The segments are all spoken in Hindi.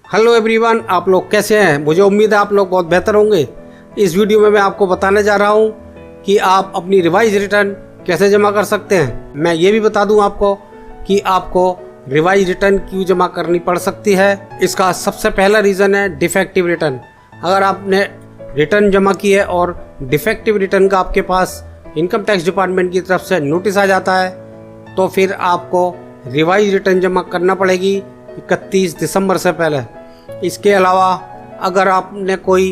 हेलो एवरीवन, आप लोग कैसे हैं। मुझे उम्मीद है आप लोग बहुत बेहतर होंगे। इस वीडियो में मैं आपको बताने जा रहा हूं कि आप अपनी रिवाइज रिटर्न कैसे जमा कर सकते हैं। मैं ये भी बता दूं आपको कि आपको रिवाइज रिटर्न क्यों जमा करनी पड़ सकती है। इसका सबसे पहला रीज़न है डिफेक्टिव रिटर्न। अगर आपने रिटर्न जमा की है और डिफेक्टिव रिटर्न का आपके पास इनकम टैक्स डिपार्टमेंट की तरफ से नोटिस आ जाता है तो फिर आपको रिवाइज रिटर्न जमा करना पड़ेगी 31 दिसंबर से पहले। इसके अलावा अगर आपने कोई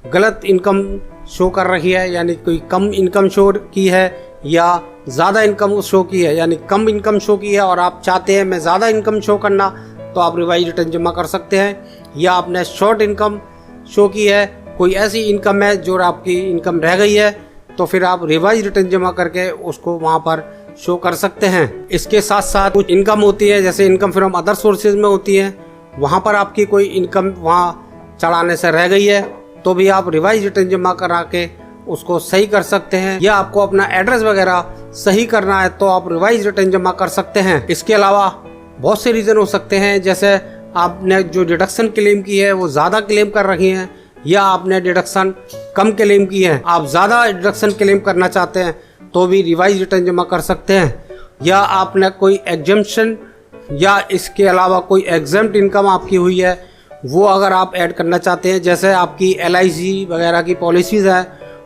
गलत इनकम शो कर रखी है, यानी कोई कम इनकम शो की है या ज़्यादा इनकम शो की है, यानी कम इनकम शो की है और आप चाहते हैं मैं ज़्यादा इनकम शो करना, तो आप रिवाइज रिटर्न जमा कर सकते हैं। या आपने शॉर्ट इनकम शो की है, कोई ऐसी इनकम है जो आपकी इनकम रह गई है, तो फिर आप रिवाइज रिटर्न जमा करके उसको वहाँ पर शो कर सकते हैं। इसके साथ साथ कुछ इनकम होती है, जैसे इनकम फ्रॉम अदर सोर्सेज में होती है, वहाँ पर आपकी कोई इनकम वहाँ चढ़ाने से रह गई है तो भी आप रिवाइज रिटर्न जमा करा के उसको सही कर सकते हैं। या आपको अपना एड्रेस वगैरह सही करना है तो आप रिवाइज रिटर्न जमा कर सकते हैं। इसके अलावा बहुत से रीज़न हो सकते हैं, जैसे आपने जो डिडक्शन क्लेम की है वो ज़्यादा क्लेम कर रखी हैं, या आपने डिडक्शन कम क्लेम की है, आप ज़्यादा डिडक्शन क्लेम करना चाहते हैं तो भी रिवाइज रिटर्न जमा कर सकते हैं। या आपने कोई एग्जम्पशन या इसके अलावा कोई एग्जम्प्ट इनकम आपकी हुई है वो अगर आप ऐड करना चाहते हैं, जैसे आपकी LIC वगैरह की पॉलिसीज़ है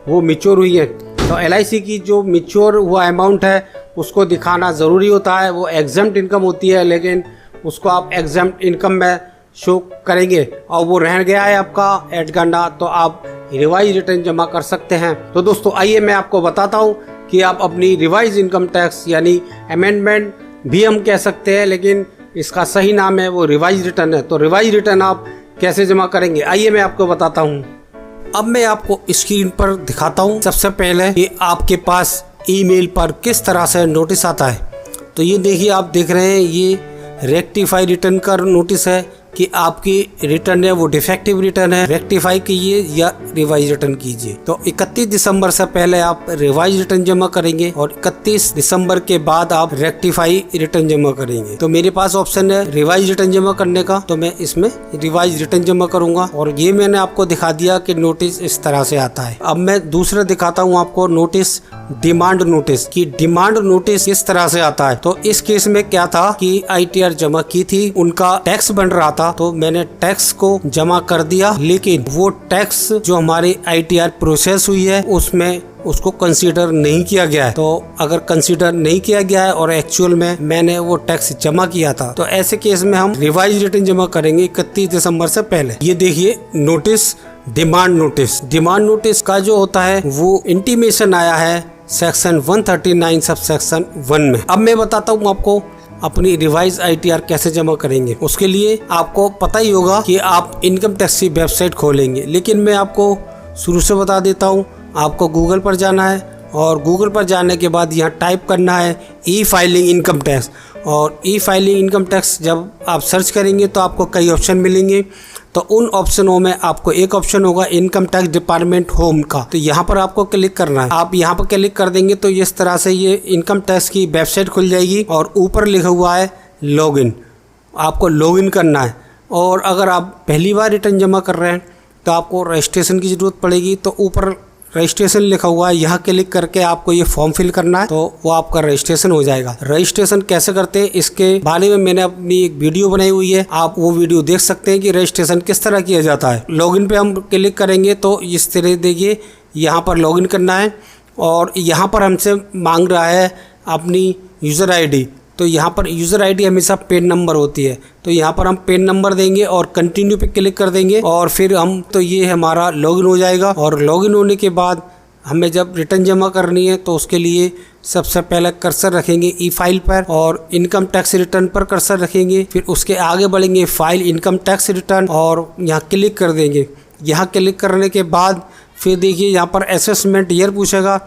वो मैच्योर हुई है, तो LIC की जो मैच्योर हुआ अमाउंट है उसको दिखाना ज़रूरी होता है। वो एग्जम्प्ट इनकम होती है लेकिन उसको आप एग्जम्प्ट इनकम में शो करेंगे और वो रह गया है आपका ऐड करना, तो आप रिवाइज रिटर्न जमा कर सकते हैं। तो दोस्तों आइए मैं आपको बताता हूँ कि आप अपनी रिवाइज इनकम टैक्स यानी अमेंडमेंट भी हम कह सकते हैं, लेकिन इसका सही नाम है वो रिवाइज रिटर्न है। तो रिवाइज रिटर्न आप कैसे जमा करेंगे आइए मैं आपको बताता हूँ। अब मैं आपको स्क्रीन पर दिखाता हूँ। सबसे पहले कि आपके पास ईमेल पर किस तरह से नोटिस आता है। तो ये देखिए, आप देख रहे हैं ये रेक्टिफाई रिटर्न का नोटिस है कि आपकी रिटर्न है वो डिफेक्टिव रिटर्न है, रेक्टिफाई कीजिए या रिवाइज रिटर्न कीजिए। तो 31 दिसंबर से पहले आप रिवाइज रिटर्न जमा करेंगे और 31 दिसंबर के बाद आप रेक्टिफाई रिटर्न जमा करेंगे। तो मेरे पास ऑप्शन है रिवाइज रिटर्न जमा करने का, तो मैं इसमें रिवाइज रिटर्न जमा करूंगा और ये मैंने आपको दिखा दिया कि नोटिस इस तरह से आता है। अब मैं दूसरा दिखाता हूँ आपको नोटिस, डिमांड नोटिस की डिमांड नोटिस किस तरह से आता है। तो इस केस में क्या था कि ITR जमा की थी, उनका टैक्स बन रहा था, तो मैंने टैक्स को जमा कर दिया, लेकिन वो टैक्स जो हमारी ITR प्रोसेस हुई है उसमें उसको कंसीडर नहीं किया गया है। तो अगर कंसीडर नहीं किया गया है और एक्चुअल में मैंने वो टैक्स जमा किया था, तो ऐसे केस में हम रिवाइज रिटर्न जमा करेंगे 31 दिसंबर से पहले। ये देखिए notice, demand notice. Demand notice का जो होता है वो इंटीमेशन आया है सेक्शन 139 सब सेक्शन 1 में। अब मैं बताता हूँ आपको अपनी रिवाइज ITR कैसे जमा करेंगे। उसके लिए आपको पता ही होगा कि आप इनकम टैक्स की वेबसाइट खोलेंगे, लेकिन मैं आपको शुरू से बता देता हूँ। आपको गूगल पर जाना है और गूगल पर जाने के बाद यहाँ टाइप करना है E-फाइलिंग इनकम टैक्स, और E-फाइलिंग इनकम टैक्स जब आप सर्च करेंगे तो आपको कई ऑप्शन मिलेंगे। तो उन ऑप्शनों में आपको एक ऑप्शन होगा इनकम टैक्स डिपार्टमेंट होम का, तो यहाँ पर आपको क्लिक करना है। आप यहाँ पर क्लिक कर देंगे तो इस तरह से ये इनकम टैक्स की वेबसाइट खुल जाएगी और ऊपर लिखा हुआ है लॉगिन, आपको लॉगिन करना है। और अगर आप पहली बार रिटर्न जमा कर रहे हैं तो आपको रजिस्ट्रेशन की ज़रूरत पड़ेगी, तो ऊपर रजिस्ट्रेशन लिखा हुआ है, यहाँ क्लिक करके आपको ये फॉर्म फिल करना है, तो वो आपका रजिस्ट्रेशन हो जाएगा। रजिस्ट्रेशन कैसे करते हैं इसके बारे में मैंने अपनी एक वीडियो बनाई हुई है, आप वो वीडियो देख सकते हैं कि रजिस्ट्रेशन किस तरह किया जाता है। लॉगिन पे हम क्लिक करेंगे तो इस तरह देखिए यहाँ पर लॉगिन करना है और यहाँ पर हमसे मांग रहा है अपनी यूज़र ID। तो यहाँ पर यूज़र ID हमेशा पेन नंबर होती है, तो यहाँ पर हम पेन नंबर देंगे और कंटिन्यू पे क्लिक कर देंगे और फिर हम तो ये हमारा लॉगिन हो जाएगा। और लॉगिन होने के बाद हमें जब रिटर्न जमा करनी है तो उसके लिए सबसे पहले कर्सर रखेंगे E-फाइल पर और इनकम टैक्स रिटर्न पर कर्सर रखेंगे, फिर उसके आगे बढ़ेंगे फाइल इनकम टैक्स रिटर्न और यहाँ क्लिक कर देंगे। यहाँ क्लिक करने के बाद फिर देखिए यहाँ पर असेसमेंट ईयर पूछेगा,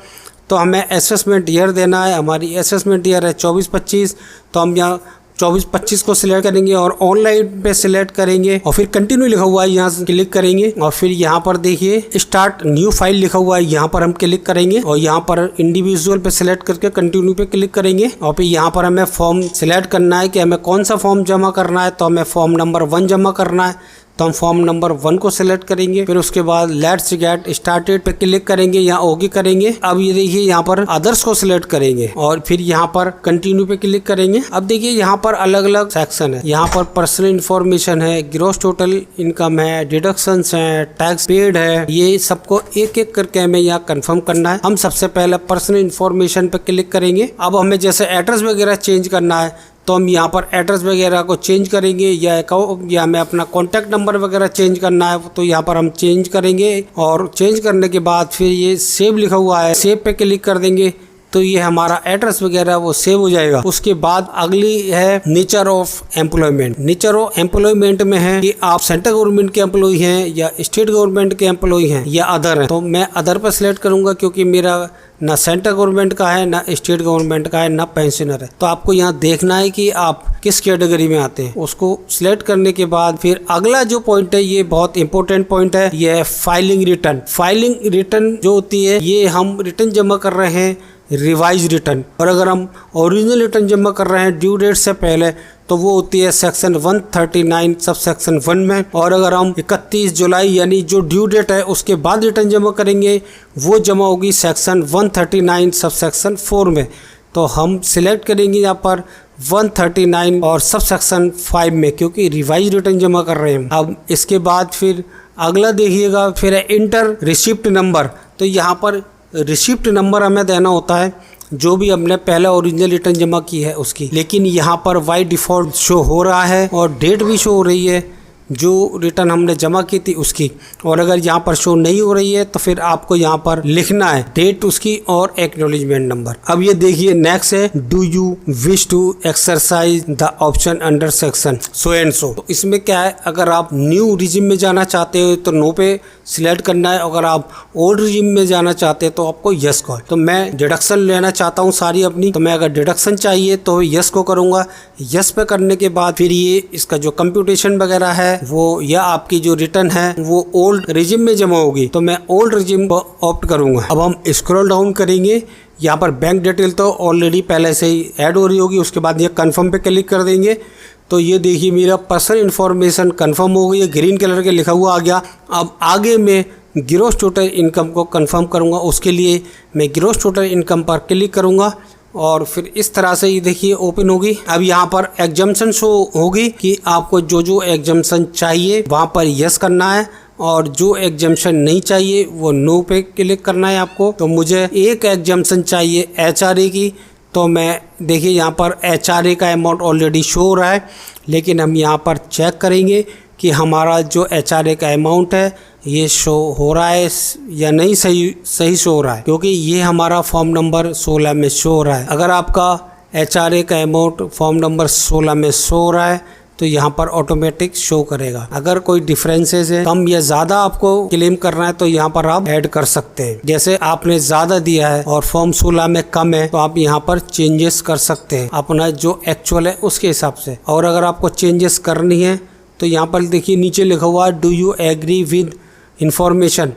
तो हमें असेसमेंट ईयर देना है। हमारी असेसमेंट ईयर है 24-25, तो हम यहाँ 24-25 को सिलेक्ट करेंगे और ऑनलाइन पे सिलेक्ट करेंगे और फिर कंटिन्यू लिखा हुआ है यहाँ से क्लिक करेंगे और फिर यहाँ पर देखिए स्टार्ट न्यू फाइल लिखा हुआ है, यहाँ पर हम क्लिक करेंगे और यहाँ पर इंडिविजुअल पे सिलेक्ट करके कंटिन्यू पे क्लिक करेंगे और फिर यहाँ पर हमें फॉर्म सिलेक्ट करना है कि हमें कौन सा फॉर्म जमा करना है। तो हमें फॉर्म नंबर 1 जमा करना है। तो हम फॉर्म नंबर 1 को सिलेक्ट करेंगे, फिर उसके बाद लेट्स गेट स्टार्टेड पे क्लिक करेंगे, यहाँ ओके करेंगे। अब ये देखिए यहाँ पर अदर्स को सिलेक्ट करेंगे और फिर यहाँ पर कंटिन्यू पे क्लिक करेंगे। अब देखिए यहाँ पर अलग अलग सेक्शन है, यहाँ पर पर्सनल इन्फॉर्मेशन है, ग्रॉस टोटल इनकम है, डिडक्शंस है, टैक्स पेड है, ये सबको एक एक करके हमें यहाँ कंफर्म करना है। हम सबसे पहले पर्सनल इन्फॉर्मेशन पे क्लिक करेंगे। अब हमें जैसे एड्रेस वगैरह चेंज करना है तो हम यहाँ पर एड्रेस वगैरह को चेंज करेंगे, या हमें अपना कॉन्टैक्ट नंबर वगैरह चेंज करना है तो यहाँ पर हम चेंज करेंगे। और चेंज करने के बाद फिर ये सेव लिखा हुआ है, सेव पे क्लिक कर देंगे तो ये हमारा एड्रेस वगैरह वो सेव हो जाएगा। उसके बाद अगली है nature of employment. Nature of employment में है कि आप सेंट्रल गवर्नमेंट के एम्प्लॉय हैं या स्टेट गवर्नमेंट के एम्प्लॉय हैं या अदर हैं। तो मैं अदर पर सिलेक्ट करूंगा क्योंकि मेरा ना सेंट्रल गवर्नमेंट का है, ना स्टेट गवर्नमेंट का है, ना पेंशनर है। तो आपको यहाँ देखना है कि आप किस कैटेगरी में आते हैं। उसको सिलेक्ट करने के बाद फिर अगला जो पॉइंट है, ये बहुत इंपॉर्टेंट पॉइंट है, ये है फाइलिंग रिटर्न। फाइलिंग रिटर्न जो होती है, ये हम रिटर्न जमा कर रहे हैं रिवाइज रिटर्न, और अगर हम ओरिजिनल रिटर्न जमा कर रहे हैं ड्यू डेट से पहले तो वो होती है सेक्शन 139 सब सेक्शन 1 में। और अगर हम 31 जुलाई यानी जो ड्यू डेट है उसके बाद रिटर्न जमा करेंगे वो जमा होगी सेक्शन 139 सब सेक्शन 4 में। तो हम सिलेक्ट करेंगे यहाँ पर 139 और सब सेक्शन 5 में, क्योंकि रिवाइज रिटर्न जमा कर रहे हैं। अब इसके बाद फिर अगला देखिएगा, फिर है इंटर रिसिप्ट नंबर। तो यहाँ पर रिसिप्ट नंबर हमें देना होता है जो भी हमने पहले ओरिजिनल रिटर्न जमा की है उसकी, लेकिन यहाँ पर बाय डिफ़ॉल्ट शो हो रहा है और डेट भी शो हो रही है जो रिटर्न हमने जमा की थी उसकी। और अगर यहाँ पर शो नहीं हो रही है तो फिर आपको यहाँ पर लिखना है डेट उसकी और एक्नॉलेजमेंट नंबर। अब ये देखिए नेक्स्ट है, do you wish to exercise the option under section so and so. तो इसमें क्या है, अगर आप न्यू रिजिम में जाना चाहते हो तो नो पे सिलेक्ट करना है, अगर आप ओल्ड रिजिम में जाना चाहते हैं तो आपको यस को। तो मैं डिडक्शन लेना चाहता हूँ सारी अपनी, तो मैं अगर डिडक्शन चाहिए तो यस को करूँगा। यस पे करने के बाद फिर ये इसका जो कंप्यूटेशन वगैरह है वो, या आपकी जो रिटर्न है वो ओल्ड रिजिम में जमा होगी, तो मैं ओल्ड रिजिम को ऑप्ट करूँगा। अब हम स्क्रॉल डाउन करेंगे, यहाँ पर बैंक डिटेल तो ऑलरेडी पहले से ही ऐड हो रही होगी। उसके बाद ये कन्फर्म पे क्लिक कर देंगे तो ये देखिए मेरा पर्सनल इन्फॉर्मेशन कंफर्म हो गई है, ग्रीन कलर के लिखा हुआ आ गया। अब आगे मैं ग्रॉस टोटल इनकम को कंफर्म करूँगा, उसके लिए मैं ग्रॉस टोटल इनकम पर क्लिक करूँगा और फिर इस तरह से ये देखिए ओपन होगी। अब यहाँ पर एग्जम्पशन शो होगी कि आपको जो जो एग्जम्पशन चाहिए वहाँ पर यस करना है और जो एग्जम्पशन नहीं चाहिए वो नो पे क्लिक करना है आपको। तो मुझे एक एग्जम्पशन चाहिए HRA की, तो मैं देखिए यहाँ पर HRA का अमाउंट ऑलरेडी शो हो रहा है, लेकिन हम यहाँ पर चेक करेंगे कि हमारा जो HRA का अमाउंट है ये शो हो रहा है या नहीं, सही शो हो रहा है, क्योंकि ये हमारा फॉर्म नंबर 16 में शो हो रहा है। अगर आपका HRA का अमाउंट फॉर्म नंबर 16 में शो हो रहा है तो यहाँ पर ऑटोमेटिक शो करेगा। अगर कोई डिफरेंसेस है, कम या ज़्यादा आपको क्लेम करना है तो यहाँ पर आप ऐड कर सकते हैं। जैसे आपने ज़्यादा दिया है और फॉर्म 16 में कम है तो आप यहाँ पर चेंजेस कर सकते हैं अपना जो एक्चुअल है उसके हिसाब से। और अगर आपको चेंजेस करनी है तो यहाँ पर देखिए नीचे लिखा हुआ है do you agree with information,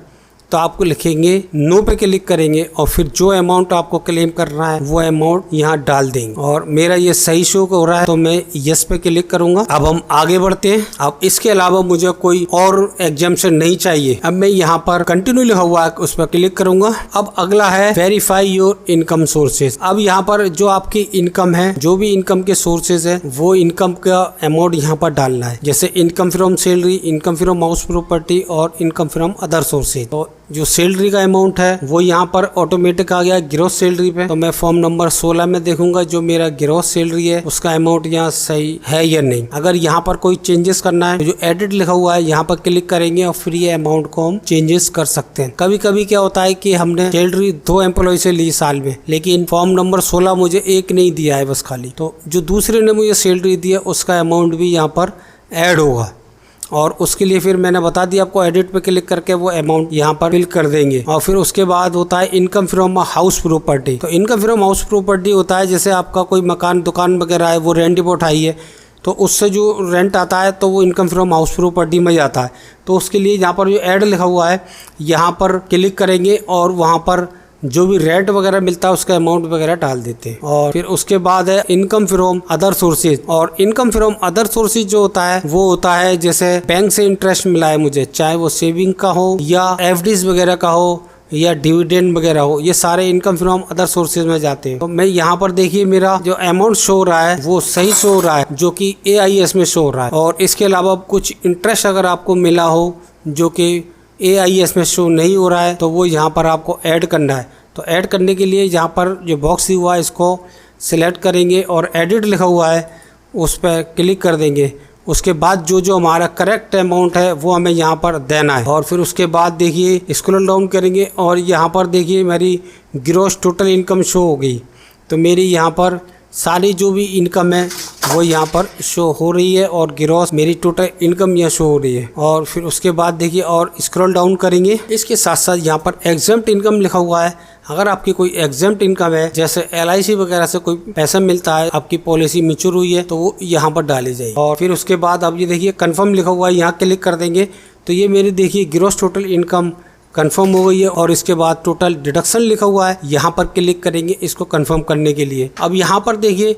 तो आपको लिखेंगे नो पे क्लिक करेंगे और फिर जो अमाउंट आपको क्लेम करना है वो अमाउंट यहाँ डाल देंगे। और मेरा ये सही शो हो रहा है तो मैं यस पे क्लिक करूंगा। अब हम आगे बढ़ते हैं। अब इसके अलावा मुझे कोई और एग्जाम्पशन नहीं चाहिए। अब मैं यहाँ पर कंटिन्यू लिखा हुआ है उस पर क्लिक करूंगा। अब अगला है वेरीफाई योर इनकम सोर्सेज। अब यहाँ पर जो आपकी इनकम है, जो भी इनकम के सोर्सेज है वो इनकम का अमाउंट यहाँ पर डालना है। जैसे income from salary, income from house property और इनकम फ्रॉम अदर सोर्सेज। तो जो सैलरी का अमाउंट है वो यहाँ पर ऑटोमेटिक आ गया ग्रॉस सैलरी पे। तो मैं फॉर्म नंबर 16 में देखूंगा जो मेरा ग्रॉस सैलरी है उसका अमाउंट यहाँ सही है या नहीं। अगर यहाँ पर कोई चेंजेस करना है तो जो एडिट लिखा हुआ है यहाँ पर क्लिक करेंगे और फिर ये अमाउंट को हम चेंजेस कर सकते हैं। कभी कभी क्या होता है कि हमने सैलरी 2 एम्प्लॉय से ली साल में, लेकिन फॉर्म नंबर 16 मुझे एक नहीं दिया है बस खाली, तो जो दूसरे ने मुझे सैलरी दी है उसका अमाउंट भी यहाँ पर ऐड होगा। और उसके लिए फिर मैंने बता दिया आपको, एडिट पे क्लिक करके वो अमाउंट यहाँ पर फिल कर देंगे। और फिर उसके बाद होता है इनकम फ्रॉम हाउस प्रॉपर्टी। तो इनकम फ्रॉम हाउस प्रॉपर्टी होता है जैसे आपका कोई मकान दुकान वगैरह है वो रेंट पे उठाई है तो उससे जो रेंट आता है तो वो इनकम फ्रॉम हाउस प्रॉपर्टी में जाता है। तो उसके लिए यहाँ पर जो ऐड लिखा हुआ है यहाँ पर क्लिक करेंगे और वहाँ पर जो भी रेंट वगैरह मिलता है उसका अमाउंट वगैरह डाल देते हैं। और फिर उसके बाद है इनकम फ्रॉम अदर सोर्सेज। और इनकम फ्रॉम अदर सोर्सेज जो होता है वो होता है जैसे बैंक से इंटरेस्ट मिला है मुझे, चाहे वो सेविंग का हो या एफडीज वगैरह का हो या डिविडेंड वगैरह हो, ये सारे इनकम फ्रॉम अदर सोर्सेज में जाते हैं। तो मैं यहाँ पर देखिए मेरा जो अमाउंट शो हो रहा है वो सही शो हो रहा है, जो कि AIS में शो हो रहा है। और इसके अलावा कुछ इंटरेस्ट अगर आपको मिला हो जो कि AIS में शो नहीं हो रहा है तो वो यहाँ पर आपको ऐड करना है। तो ऐड करने के लिए यहाँ पर जो बॉक्स हुआ है इसको सिलेक्ट करेंगे और एडिट लिखा हुआ है उस पर क्लिक कर देंगे। उसके बाद जो हमारा करेक्ट अमाउंट है वो हमें यहाँ पर देना है। और फिर उसके बाद देखिए स्क्रॉल डाउन करेंगे और यहाँ पर देखिए मेरी ग्रॉस टोटल इनकम शो हो गई। तो मेरी यहाँ पर सारी जो भी इनकम है वो यहाँ पर शो हो रही है और ग्रॉस मेरी टोटल इनकम यहाँ शो हो रही है। और फिर उसके बाद देखिए और स्क्रॉल डाउन करेंगे, इसके साथ साथ यहाँ पर एग्जम्प्ट इनकम लिखा हुआ है। अगर आपकी कोई एग्जम्प्ट इनकम है जैसे LIC वगैरह से कोई पैसा मिलता है, आपकी पॉलिसी मैच्योर हुई है तो वो यहाँ पर डाली जाएगी। और फिर उसके बाद अब ये देखिए कन्फर्म लिखा हुआ है, यहाँ क्लिक कर देंगे तो ये मेरी देखिए ग्रॉस टोटल इनकम कंफर्म हो गई है। और इसके बाद टोटल डिडक्शन लिखा हुआ है, यहाँ पर क्लिक करेंगे इसको कंफर्म करने के लिए। अब यहाँ पर देखिए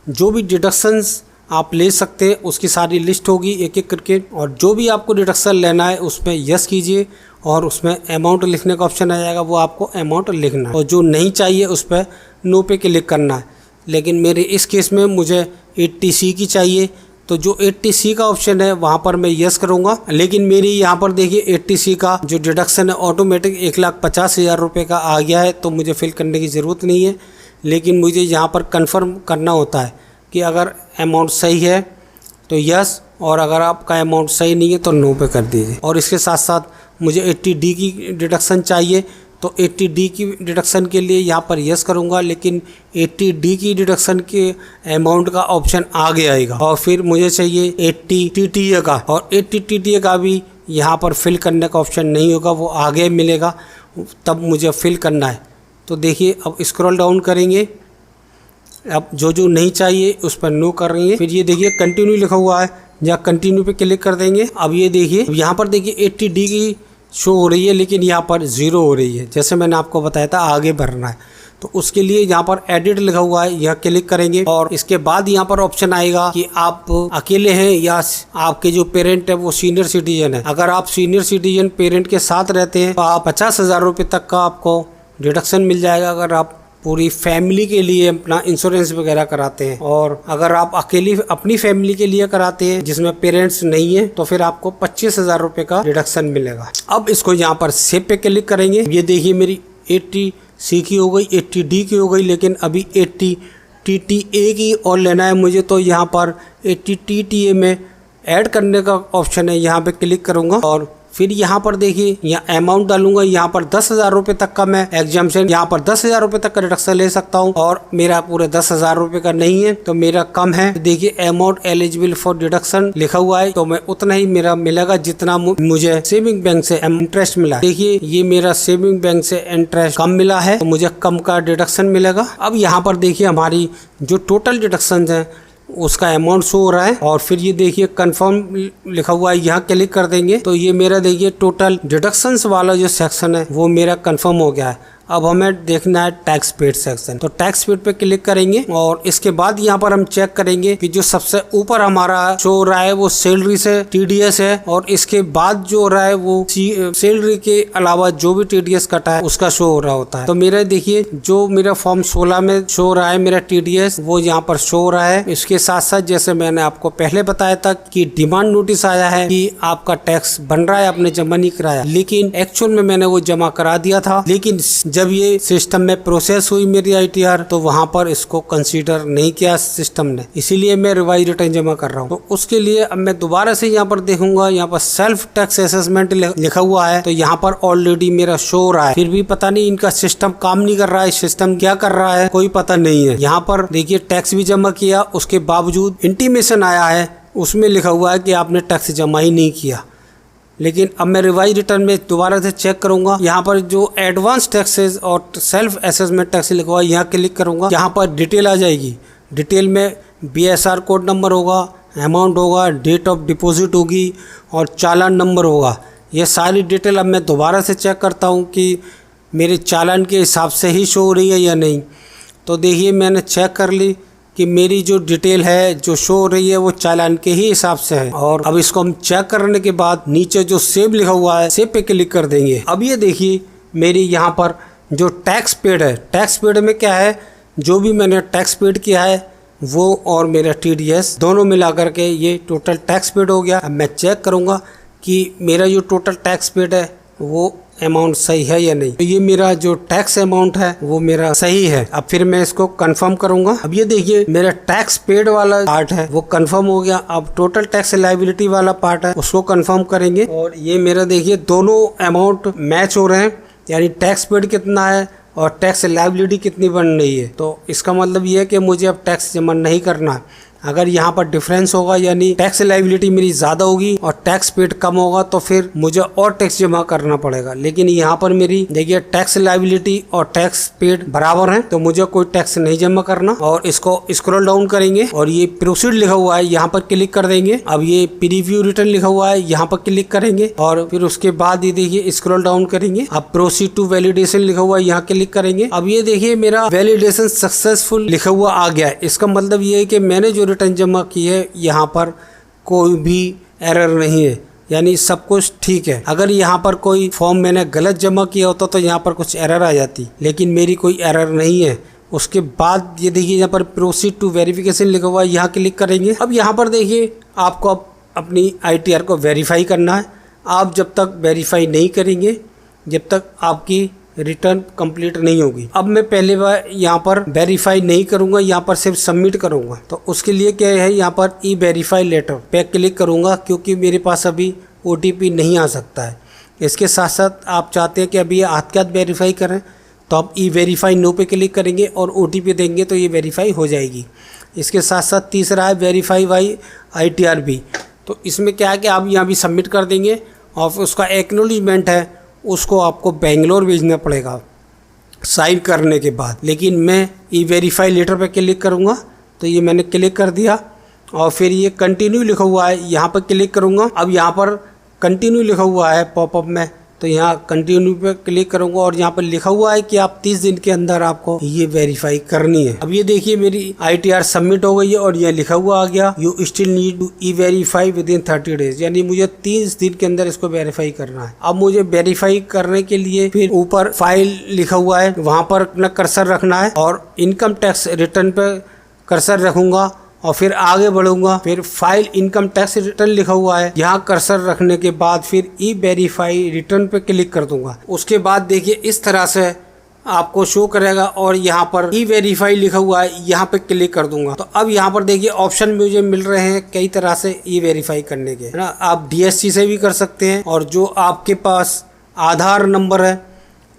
जो भी डिडक्शंस आप ले सकते हैं उसकी सारी लिस्ट होगी एक एक करके, और जो भी आपको डिडक्शन लेना है उसमें यस कीजिए और उसमें अमाउंट लिखने का ऑप्शन आ जाएगा, वो आपको अमाउंट लिखना है। और जो नहीं चाहिए उस पर नो पे क्लिक करना है। लेकिन मेरे इस केस में मुझे 80C की चाहिए, तो जो 80C का ऑप्शन है वहाँ पर मैं यस करूँगा। लेकिन मेरी यहाँ पर देखिए 80C का जो डिडक्शन है ऑटोमेटिक 1,50,000 रुपये का आ गया है, तो मुझे फिल करने की ज़रूरत नहीं है। लेकिन मुझे यहाँ पर कंफर्म करना होता है कि अगर अमाउंट सही है तो यस, और अगर आपका अमाउंट सही नहीं है तो नो पे कर दीजिए। और इसके साथ साथ मुझे 80D की डिडक्शन चाहिए, तो 80D की डिडक्शन के लिए यहाँ पर यस करूँगा। लेकिन 80D की डिडक्शन के अमाउंट का ऑप्शन आगे आएगा। और फिर मुझे चाहिए 80 TTA का, और 80 TTA का भी यहाँ पर फिल करने का ऑप्शन नहीं होगा, वो आगे मिलेगा, तब मुझे फिल करना है। तो देखिए अब स्क्रॉल डाउन करेंगे, अब जो नहीं चाहिए उस पर नो करेंगे। फिर ये देखिए कंटिन्यू लिखा हुआ है, जहाँ कंटिन्यू पे क्लिक कर देंगे। अब ये देखिए यहाँ पर देखिए 80D की शो हो रही है लेकिन यहाँ पर 0 हो रही है, जैसे मैंने आपको बताया था आगे भरना है। तो उसके लिए यहाँ पर एडिट लिखा हुआ है, यह क्लिक करेंगे और इसके बाद यहाँ पर ऑप्शन आएगा कि आप अकेले हैं या आपके जो पेरेंट है वो सीनियर सिटीजन है। अगर आप सीनियर सिटीजन पेरेंट के साथ रहते हैं तो आप 50,000 रुपये तक का आपको डिडक्शन मिल जाएगा अगर आप पूरी फैमिली के लिए अपना इंश्योरेंस वगैरह कराते हैं। और अगर आप अकेली अपनी फैमिली के लिए कराते हैं जिसमें पेरेंट्स नहीं है तो फिर आपको 25,000 रुपये का डिडक्शन मिलेगा। अब इसको यहाँ पर सेव पे क्लिक करेंगे। ये देखिए मेरी 80C की हो गई, 80D की हो गई, लेकिन अभी 80 TTA की और लेना है मुझे, तो यहाँ पर 80 TTA में ऐड करने का ऑप्शन है, यहाँ पे क्लिक करूँगा और फिर यहाँ पर देखिए यहाँ अमाउंट डालूंगा। यहाँ पर 10,000 रुपये तक का मैं एग्जाम्पशन, यहाँ पर 10,000 रुपये तक का डिडक्शन ले सकता हूँ और मेरा पूरे 10,000 रुपये का नहीं है तो मेरा कम है। देखिए अमाउंट एलिजिबल फॉर डिडक्शन लिखा हुआ है, तो मैं उतना ही मेरा मिलेगा जितना मुझे सेविंग बैंक से इंटरेस्ट मिला। देखिए ये मेरा सेविंग बैंक से इंटरेस्ट कम मिला है तो मुझे कम का डिडक्शन मिलेगा। अब यहाँ पर देखिए हमारी जो टोटल डिडक्शन है उसका अमाउंट शो हो रहा है और फिर ये देखिए कंफर्म लिखा हुआ है, यहाँ क्लिक कर देंगे तो ये मेरा देखिए टोटल डिडक्शंस वाला जो सेक्शन है वो मेरा कंफर्म हो गया है। अब हमें देखना है टैक्स पेड सेक्शन, तो टैक्स पेड पे क्लिक करेंगे और इसके बाद यहाँ पर हम चेक करेंगे कि जो सबसे ऊपर हमारा शो हो रहा है वो सैलरी से TDS है और इसके बाद जो हो रहा है वो सैलरी के अलावा जो भी TDS कटा है उसका शो हो रहा होता है। तो मेरा देखिए जो मेरा फॉर्म 16 में शो हो रहा है मेरा TDS वो यहाँ पर शो हो रहा है। इसके साथ साथ जैसे मैंने आपको पहले बताया था कि डिमांड नोटिस आया है कि आपका टैक्स बन रहा है, आपने जमा नहीं कराया, लेकिन एक्चुअल में मैंने वो जमा करा दिया था। लेकिन जब ये सिस्टम में प्रोसेस हुई मेरी ITR तो वहां पर इसको कंसीडर नहीं किया सिस्टम ने, इसीलिए मैं रिवाइज रिटर्न जमा कर रहा हूं। तो उसके लिए अब मैं दोबारा से यहाँ पर देखूंगा, यहाँ पर सेल्फ टैक्स असेसमेंट लिखा हुआ है तो यहाँ पर ऑलरेडी मेरा शो हो रहा है। फिर भी पता नहीं इनका सिस्टम काम नहीं कर रहा है, सिस्टम क्या कर रहा है कोई पता नहीं है। यहाँ पर देखिए टैक्स भी जमा किया, उसके बावजूद इंटीमेशन आया है उसमें लिखा हुआ है कि आपने टैक्स जमा ही नहीं किया। लेकिन अब मैं रिवाइज रिटर्न में दोबारा से चेक करूंगा, यहाँ पर जो एडवांस टैक्सेस और सेल्फ असेसमेंट टैक्स लिखा हुआ है यहाँ क्लिक करूंगा। यहाँ पर डिटेल आ जाएगी, डिटेल में BSR कोड नंबर होगा, अमाउंट होगा, डेट ऑफ डिपॉजिट होगी और चालान नंबर होगा। ये सारी डिटेल अब मैं दोबारा से चेक करता हूँ कि मेरे चालान के हिसाब से ही शो हो रही है या नहीं। तो देखिए मैंने चेक कर ली कि मेरी जो डिटेल है जो शो हो रही है वो चालान के ही हिसाब से है। और अब इसको हम चेक करने के बाद नीचे जो सेव लिखा हुआ है सेव पे क्लिक कर देंगे। अब ये देखिए मेरी यहाँ पर जो टैक्स पेड है, टैक्स पेड में क्या है, जो भी मैंने टैक्स पेड किया है वो और मेरा TDS दोनों मिला करके ये टोटल टैक्स पेड हो गया। अब मैं चेक करूँगा कि मेरा जो टोटल टैक्स पेड है वो अमाउंट सही है या नहीं। तो ये मेरा जो टैक्स अमाउंट है वो मेरा सही है। अब फिर मैं इसको कंफर्म करूंगा। अब ये देखिए मेरा टैक्स पेड वाला पार्ट है वो कंफर्म हो गया। अब टोटल टैक्स लायबिलिटी वाला पार्ट है उसको कंफर्म करेंगे। और ये मेरा देखिए दोनों अमाउंट मैच हो रहे हैं, यानी टैक्स पेड कितना है और टैक्स लायबिलिटी कितनी बन रही है। तो इसका मतलब ये है कि मुझे अब टैक्स जमा नहीं करना है। अगर यहाँ पर डिफरेंस होगा यानी टैक्स लायबिलिटी मेरी ज़्यादा होगी और टैक्स पेड कम होगा तो फिर मुझे और टैक्स जमा करना पड़ेगा। लेकिन यहाँ पर मेरी देखिए टैक्स लायबिलिटी और टैक्स पेड बराबर हैं तो मुझे कोई टैक्स नहीं जमा करना। और इसको स्क्रॉल डाउन करेंगे और ये प्रोसीड लिखा हुआ है यहाँ पर क्लिक कर देंगे। अब ये प्रीव्यू रिटर्न लिखा हुआ है यहाँ पर क्लिक करेंगे और फिर उसके बाद ये देखिए स्क्रॉल डाउन करेंगे। अब प्रोसीड टू वैलिडेशन लिखा हुआ है यहाँ क्लिक करेंगे। अब ये देखिए मेरा वैलिडेशन सक्सेसफुल लिखा हुआ आ गया है। इसका मतलब ये है कि मैंने जो रिटर्न जमा की है यहाँ पर कोई भी एरर नहीं है, यानी सब कुछ ठीक है। अगर यहाँ पर कोई फॉर्म मैंने गलत जमा किया होता तो यहाँ पर कुछ एरर आ जाती, लेकिन मेरी कोई एरर नहीं है। उसके बाद ये देखिए यहाँ पर प्रोसीड टू वेरिफिकेशन लिखा हुआ है यहाँ क्लिक करेंगे। अब यहाँ पर देखिए आपको अब अपनी ITR को वेरीफाई करना है। आप जब तक वेरीफाई नहीं करेंगे जब तक आपकी रिटर्न कंप्लीट नहीं होगी। अब मैं पहले बार यहाँ पर वेरीफाई नहीं करूँगा, यहाँ पर सिर्फ सबमिट करूँगा। तो उसके लिए क्या है यहाँ पर E-वेरीफाई लेटर पे क्लिक करूँगा क्योंकि मेरे पास अभी OTP नहीं आ सकता है। इसके साथ साथ आप चाहते हैं कि अभी हाथ के हाथ वेरीफाई करें तो आप E-वेरीफाई नो पे क्लिक करेंगे और OTP देंगे तो ये वेरीफाई हो जाएगी। इसके साथ साथ तीसरा है वेरीफाई बाई ITR भी। तो इसमें क्या है कि आप यहाँ भी सबमिट कर देंगे और उसका एक्नॉलेजमेंट है उसको आपको बेंगलोर भेजना पड़ेगा साइन करने के बाद। लेकिन मैं E-वेरीफाई लेटर पे क्लिक करूँगा तो ये मैंने क्लिक कर दिया और फिर ये कंटिन्यू लिखा हुआ है यहाँ पर क्लिक करूँगा। अब यहाँ पर कंटिन्यू लिखा हुआ है पॉपअप में तो यहाँ कंटिन्यू पे क्लिक करूँगा और यहाँ पर लिखा हुआ है कि आप 30 दिन के अंदर आपको ये वेरीफाई करनी है। अब ये देखिए मेरी ITR सबमिट हो गई है और ये लिखा हुआ आ गया you still need to e verify within 30 days, यानी मुझे 30 दिन के अंदर इसको वेरीफाई करना है। अब मुझे वेरीफाई करने के लिए फिर ऊपर फाइल लिखा हुआ है वहाँ पर अपना कर्सर रखना है और इनकम टैक्स रिटर्न पे कर्सर रखूंगा और फिर आगे बढ़ूंगा। फिर फाइल इनकम टैक्स रिटर्न लिखा हुआ है यहाँ कर्सर रखने के बाद फिर E-वेरीफाई रिटर्न पे क्लिक कर दूंगा। उसके बाद देखिए इस तरह से आपको शो करेगा और यहाँ पर E-वेरीफाई लिखा हुआ है यहाँ पे क्लिक कर दूंगा। तो अब यहाँ पर देखिए ऑप्शन मुझे मिल रहे हैं कई तरह से E-वेरीफाई करने के, है ना। आप DSC से भी कर सकते हैं और जो आपके पास आधार नंबर है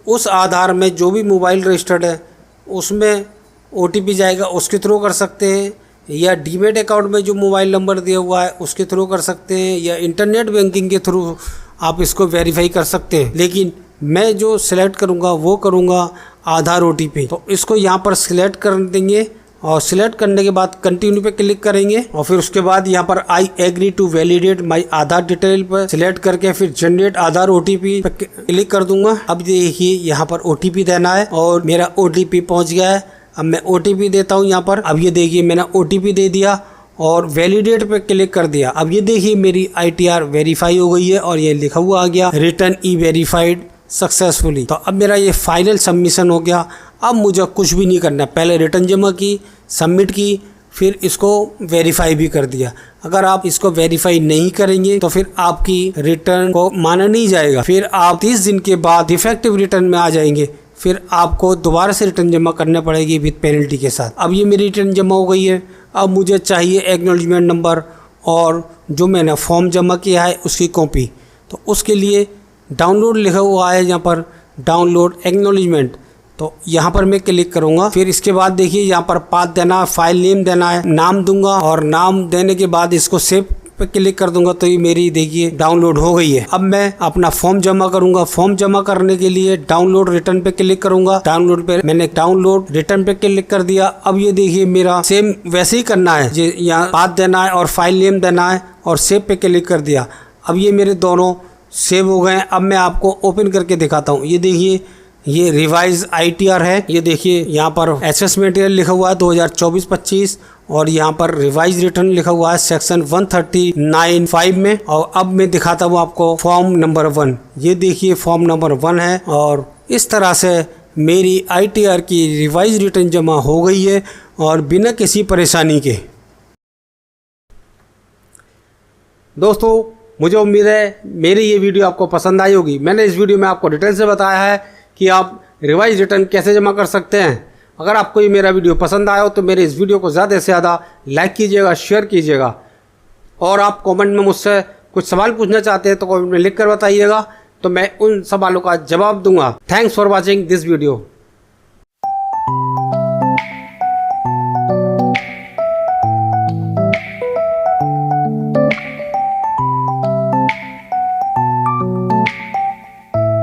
उस आधार में जो भी मोबाइल रजिस्टर्ड है उसमें OTP जाएगा उसके थ्रू कर सकते हैं, या डीमेट अकाउंट में जो मोबाइल नंबर दिया हुआ है उसके थ्रू कर सकते हैं, या इंटरनेट बैंकिंग के थ्रू आप इसको वेरीफाई कर सकते हैं। लेकिन मैं जो सिलेक्ट करूँगा वो करूँगा आधार OTP। तो इसको यहाँ पर सिलेक्ट कर देंगे और सिलेक्ट करने के बाद कंटिन्यू पे क्लिक करेंगे और फिर उसके बाद यहाँ पर I agree to validate my Aadhaar detail पर सिलेक्ट करके फिर जनरेट आधार OTP पे क्लिक कर दूंगा। अब देखिए यहाँ पर OTP देना है और मेरा OTP पहुँच गया है। अब मैं OTP देता हूँ यहाँ पर। अब ये देखिए मैंने OTP दे दिया और वैलिडेट पे क्लिक कर दिया। अब ये देखिए मेरी ITR वेरीफाई हो गई है और ये लिखा हुआ आ गया रिटर्न E-वेरीफाइड सक्सेसफुली। तो अब मेरा ये फाइनल सबमिशन हो गया। अब मुझे कुछ भी नहीं करना, पहले रिटर्न जमा की, सबमिट की, फिर इसको वेरीफाई भी कर दिया। अगर आप इसको वेरीफाई नहीं करेंगे तो फिर आपकी रिटर्न को माना नहीं जाएगा। फिर आप 30 दिन के बाद डिफेक्टिव रिटर्न में आ जाएंगे, फिर आपको दोबारा से रिटर्न जमा करने पड़ेगी विद पेनल्टी के साथ। अब ये मेरी रिटर्न जमा हो गई है। अब मुझे चाहिए एक्नॉलेजमेंट नंबर और जो मैंने फॉर्म जमा किया है उसकी कॉपी। तो उसके लिए डाउनलोड लिखा हुआ है यहाँ पर डाउनलोड एक्नॉलेजमेंट, तो यहाँ पर मैं क्लिक करूँगा। फिर इसके बाद देखिए यहाँ पर पाथ देना है, फाइल नेम देना है, नाम दूंगा और नाम देने के बाद इसको सेव पे क्लिक कर दूंगा। तो ये मेरी देखिए डाउनलोड हो गई है। अब मैं अपना फॉर्म जमा करूंगा। फॉर्म जमा करने के लिए डाउनलोड रिटर्न पे क्लिक करूंगा। डाउनलोड पे मैंने डाउनलोड रिटर्न पे क्लिक कर दिया। अब ये देखिए मेरा सेम वैसे ही करना है, यहाँ पाथ देना है और फाइल नेम देना है और सेव पे क्लिक कर दिया। अब ये मेरे दोनों सेव हो गए। अब मैं आपको ओपन करके दिखाता हूँ। ये देखिए ये रिवाइज ITR है। ये देखिए यहाँ पर एसेस मटेरियल लिखा हुआ है 2024-25 और यहाँ पर रिवाइज रिटर्न लिखा हुआ है सेक्शन 139(5) में। और अब मैं दिखाता हूँ आपको फॉर्म नंबर 1। ये देखिए फॉर्म नंबर 1 है और इस तरह से मेरी ITR की रिवाइज रिटर्न जमा हो गई है और बिना किसी परेशानी के। दोस्तों मुझे उम्मीद है मेरी ये वीडियो आपको पसंद आई होगी। मैंने इस वीडियो में आपको डिटेल से बताया है कि आप रिवाइज रिटर्न कैसे जमा कर सकते हैं। अगर आपको ये मेरा वीडियो पसंद आया हो तो मेरे इस वीडियो को ज़्यादा से ज़्यादा लाइक कीजिएगा, शेयर कीजिएगा और आप कमेंट में मुझसे कुछ सवाल पूछना चाहते हैं तो कमेंट में लिख कर बताइएगा, तो मैं उन सवालों का जवाब दूंगा। Thanks for watching this video.